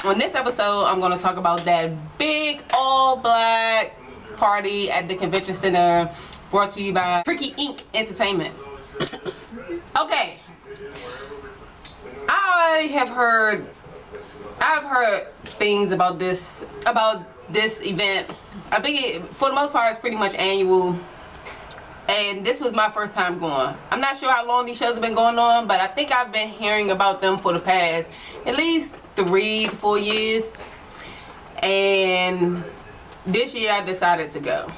On this episode, I'm going to talk about that big all-black party at the convention center brought to you by Freaky Inc. Entertainment. Okay, I've heard things about this event. I think for the most part it's pretty much annual, and this was my first time going. I'm not sure how long these shows have been going on, but I think I've been hearing about them for the past at least 3 to 4 years, and this year I decided to go.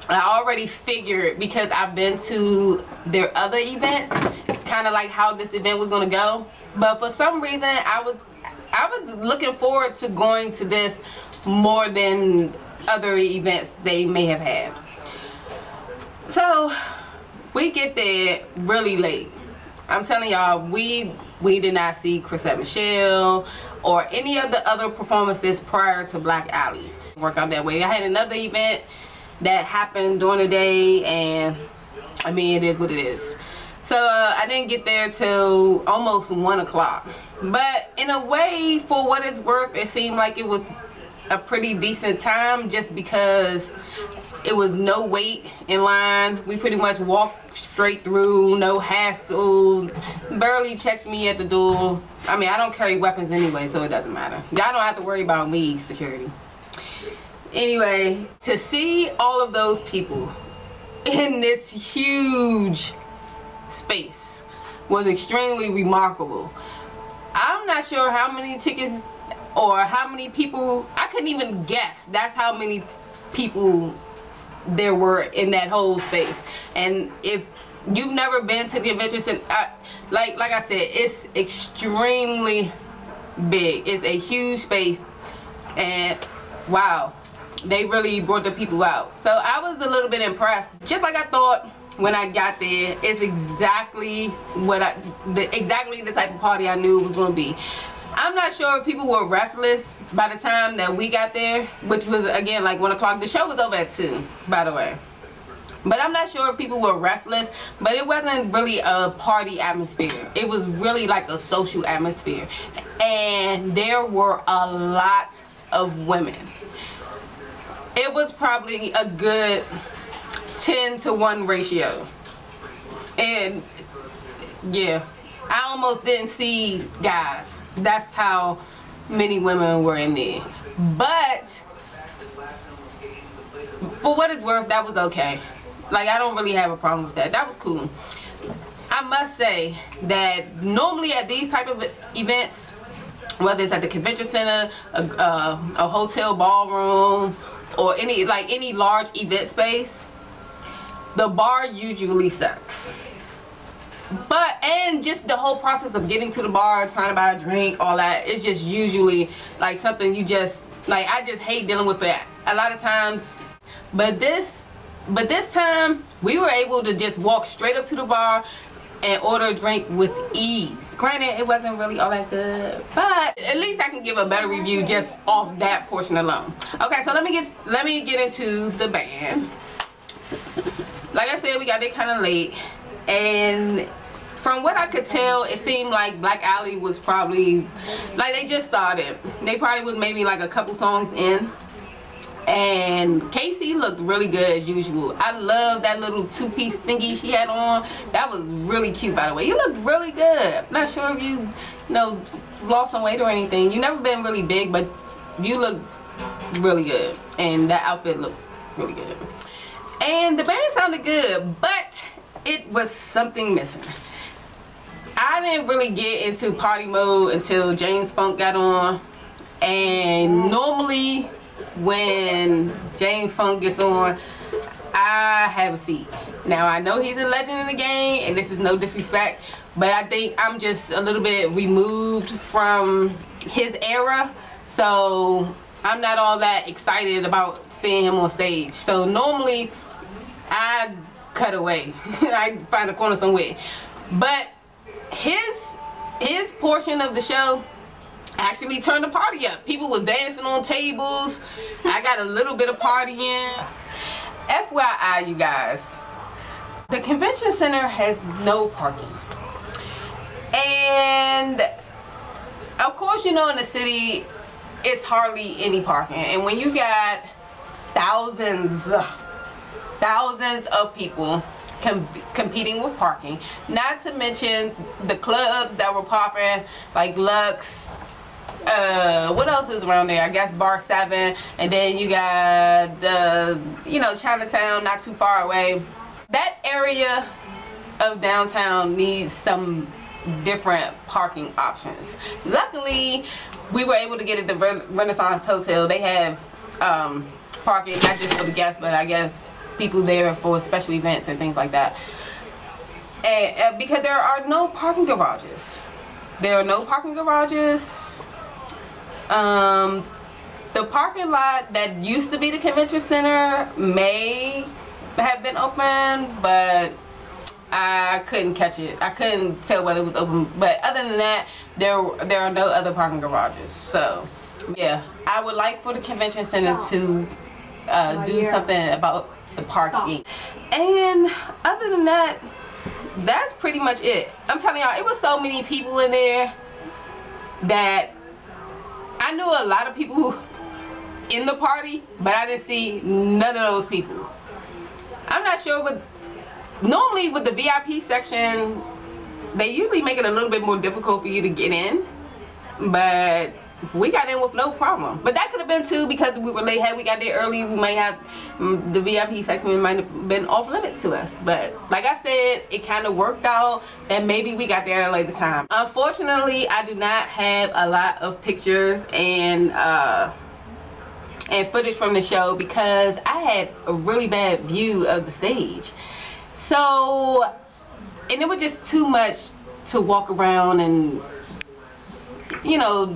I already figured, because I've been to their other events, kind of like how this event was going to go, but for some reason I was looking forward to going to this more than other events they may have had. So we get there really late. I'm telling y'all, we did not see Chrisette Michelle or any of the other performances prior to Black Alley. Work out that way. I had another event that happened during the day, and I mean, it is what it is. So I didn't get there till almost 1 o'clock. But in a way, for what it's worth, it seemed like it was a pretty decent time, just because it was no wait in line. We pretty much walked straight through, no hassle, barely checked me at the door. I mean, I don't carry weapons anyway, so it doesn't matter. Y'all don't have to worry about me, security. Anyway, to see all of those people in this huge space was extremely remarkable. I'm not sure how many tickets or how many people, I couldn't even guess. That's how many people there were in that whole space. And if you've never been to the convention center, like I said, it's extremely big. It's a huge space, and wow, they really brought the people out. So I was a little bit impressed. Just like I thought when I got there, it's exactly exactly the type of party I knew it was going to be. I'm not sure if people were restless by the time that we got there, which was again like 1 o'clock. The show was over at 2, by the way. But I'm not sure if people were restless, but it wasn't really a party atmosphere. It was really like a social atmosphere. And there were a lot of women. It was probably a good 10-to-1 ratio. And yeah, I almost didn't see guys. That's how many women were in there. But for what it's worth, that was okay. Like, I don't really have a problem with that. That was cool. I must say that normally at these type of events, whether it's at the convention center, a hotel ballroom, or any large event space, the bar usually sucks. And just the whole process of getting to the bar, trying to buy a drink, all that, it's just usually like something you just, like, I just hate dealing with it a lot of times. But this time, we were able to just walk straight up to the bar and order a drink with ease. Granted, it wasn't really all that good, but at least I can give a better review just off that portion alone. Okay, so let me get into the band. Like I said, we got there kind of late, and from what I could tell, it seemed like Black Alley was probably, like, they just started. They probably was maybe like a couple songs in. And Casey looked really good as usual. I love that little 2-piece thingy she had on. That was really cute, by the way. You looked really good. Not sure if you know, lost some weight or anything. You've never been really big, but you look really good. And that outfit looked really good. And the band sounded good, but it was something missing. I didn't really get into party mode until James Funk got on. And normally, when James Funk gets on, I have a seat. Now, I know he's a legend in the game, and this is no disrespect, but I think I'm just a little bit removed from his era, so I'm not all that excited about seeing him on stage. So normally I cut away. I find a corner somewhere. But his portion of the show actually turned the party up. People were dancing on tables. I got a little bit of partying. FYI, you guys, the convention center has no parking. And of course, you know, in the city, it's hardly any parking. And when you got thousands of people competing with parking, not to mention the clubs that were popping, like Lux, what else is around there? I guess Bar 7, and then you got you know, Chinatown not too far away. That area of downtown needs some different parking options. Luckily, we were able to get at the Renaissance Hotel. They have parking not just for the guests, but I guess people there for special events and things like that. And because there are no parking garages. There are no parking garages. The parking lot that used to be the convention center may have been open, but I couldn't catch it. I couldn't tell whether it was open. But other than that, there are no other parking garages. So yeah, I would like for the convention center to do something about the parking. And other than that, that's pretty much it. I'm telling y'all, it was so many people in there that I knew a lot of people in the party, but I didn't see none of those people. I'm not sure, but normally with the VIP section, they usually make it a little bit more difficult for you to get in, but we got in with no problem. But that could have been too because we were late. Had we got there early, we might have the VIP section might have been off limits to us. But like I said, it kind of worked out that maybe we got there at a later time. Unfortunately, I do not have a lot of pictures and footage from the show because I had a really bad view of the stage. So, and it was just too much to walk around and, you know,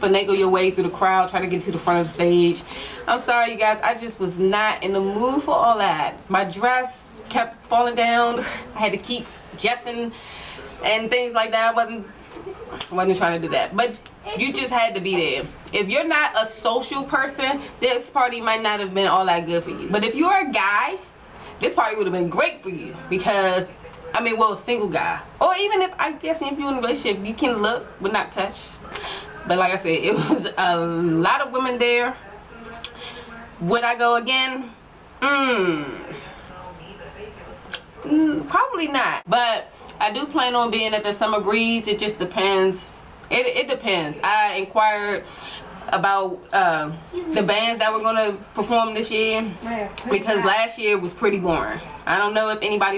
finagle your way through the crowd, try to get to the front of the stage. I'm sorry, you guys, I just was not in the mood for all that. My dress kept falling down. I had to keep dressing and things like that. I wasn't trying to do that, but you just had to be there. If you're not a social person, this party might not have been all that good for you. But if you're a guy, this party would have been great for you because, I mean, well, a single guy. Or even if, I guess, if you're in a relationship, you can look but not touch. But like I said, it was a lot of women there. Would I go again? Probably not. But I do plan on being at the Summer Breeze. It just depends. It depends. I inquired about the bands that were going to perform this year because last year was pretty boring. I don't know if anybody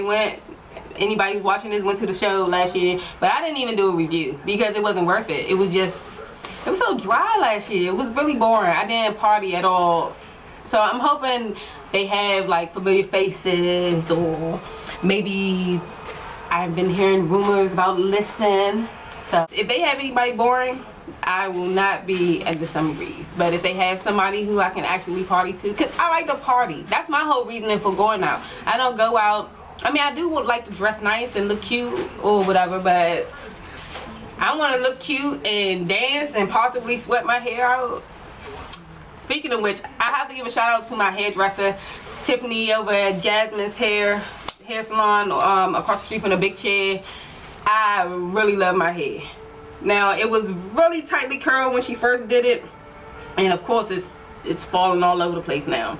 watching this went to the show last year, but I didn't even do a review because it wasn't worth it. It was so dry last year. It was really boring. I didn't party at all. So I'm hoping they have like familiar faces, or maybe I've been hearing rumors about Listen. So if they have anybody boring, I will not be at the Summer Breeze. But if they have somebody who I can actually party to, because I like to party. That's my whole reasoning for going out. I don't go out. I mean, I do like to dress nice and look cute or whatever, but I want to look cute and dance and possibly sweat my hair out. Speaking of which, I have to give a shout out to my hairdresser, Tiffany, over at Jasmine's hair salon across the street from the Big Chair. I really love my hair. Now, it was really tightly curled when she first did it, and of course it's falling all over the place now.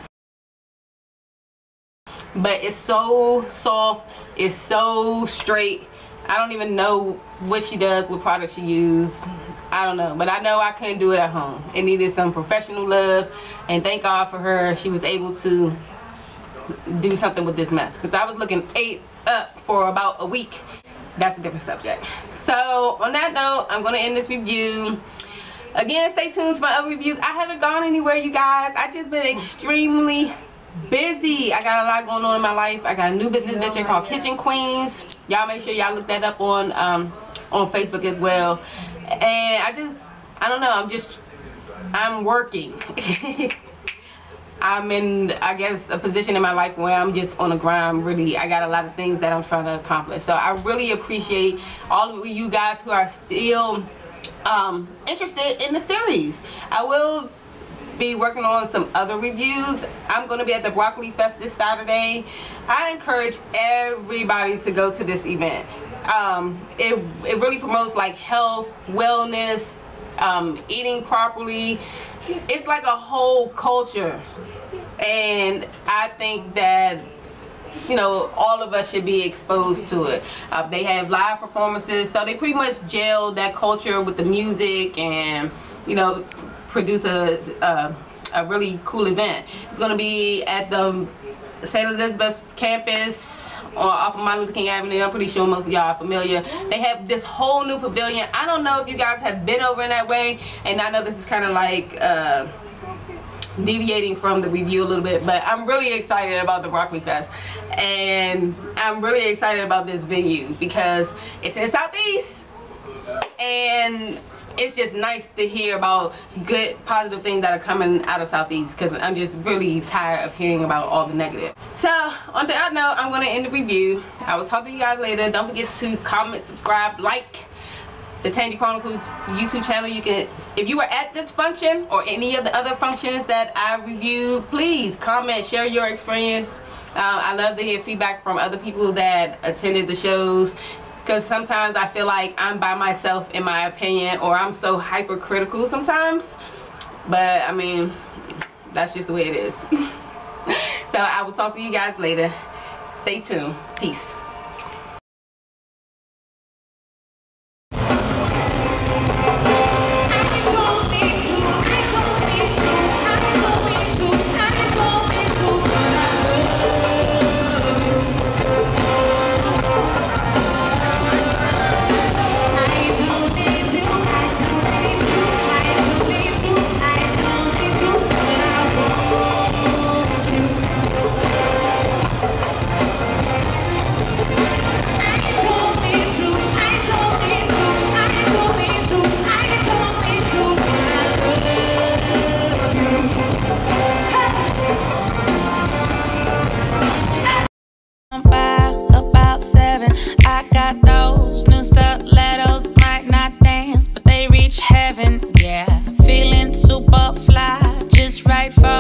But it's so soft, it's so straight. I don't even know what she does, what product she uses. I don't know, but I know I couldn't do it at home. It needed some professional love, and thank God for her. She was able to do something with this mess, because I was looking ate up for about a week. That's a different subject. So on that note, I'm going to end this review. Again, stay tuned to my other reviews. I haven't gone anywhere, you guys. I've just been extremely busy. I got a lot going on in my life. I got a new business venture called Kitchen Queens. Y'all make sure y'all look that up on Facebook as well. And I don't know, I'm working. I'm in, I guess, a position in my life where I'm just on the grind. Really, I got a lot of things that I'm trying to accomplish. So I really appreciate all of you guys who are still interested in the series. I will be working on some other reviews. I'm going to be at the Broccoli Fest this Saturday. I encourage everybody to go to this event. It really promotes like health, wellness, eating properly. It's like a whole culture, and I think that, you know, all of us should be exposed to it. They have live performances, so they pretty much gel that culture with the music and, you know, produce a really cool event. It's going to be at the St. Elizabeth's campus off of Martin Luther King Avenue. I'm pretty sure most of y'all are familiar. They have this whole new pavilion. I don't know if you guys have been over in that way, and I know this is kind of like deviating from the review a little bit, but I'm really excited about the Broccoli Fest, and I'm really excited about this venue because it's in Southeast, and it's just nice to hear about good positive things that are coming out of Southeast, because I'm just really tired of hearing about all the negative. So on that note, I'm going to end the review. I will talk to you guys later. Don't forget to comment, subscribe, like the Tangi Chronicles YouTube channel. You can, if you were at this function or any of the other functions that I reviewed, please comment, share your experience. I love to hear feedback from other people that attended the shows, because sometimes I feel like I'm by myself in my opinion, or I'm so hypercritical sometimes. But I mean, that's just the way it is. So I will talk to you guys later. Stay tuned. Peace. Heaven, yeah, feeling super fly, just right for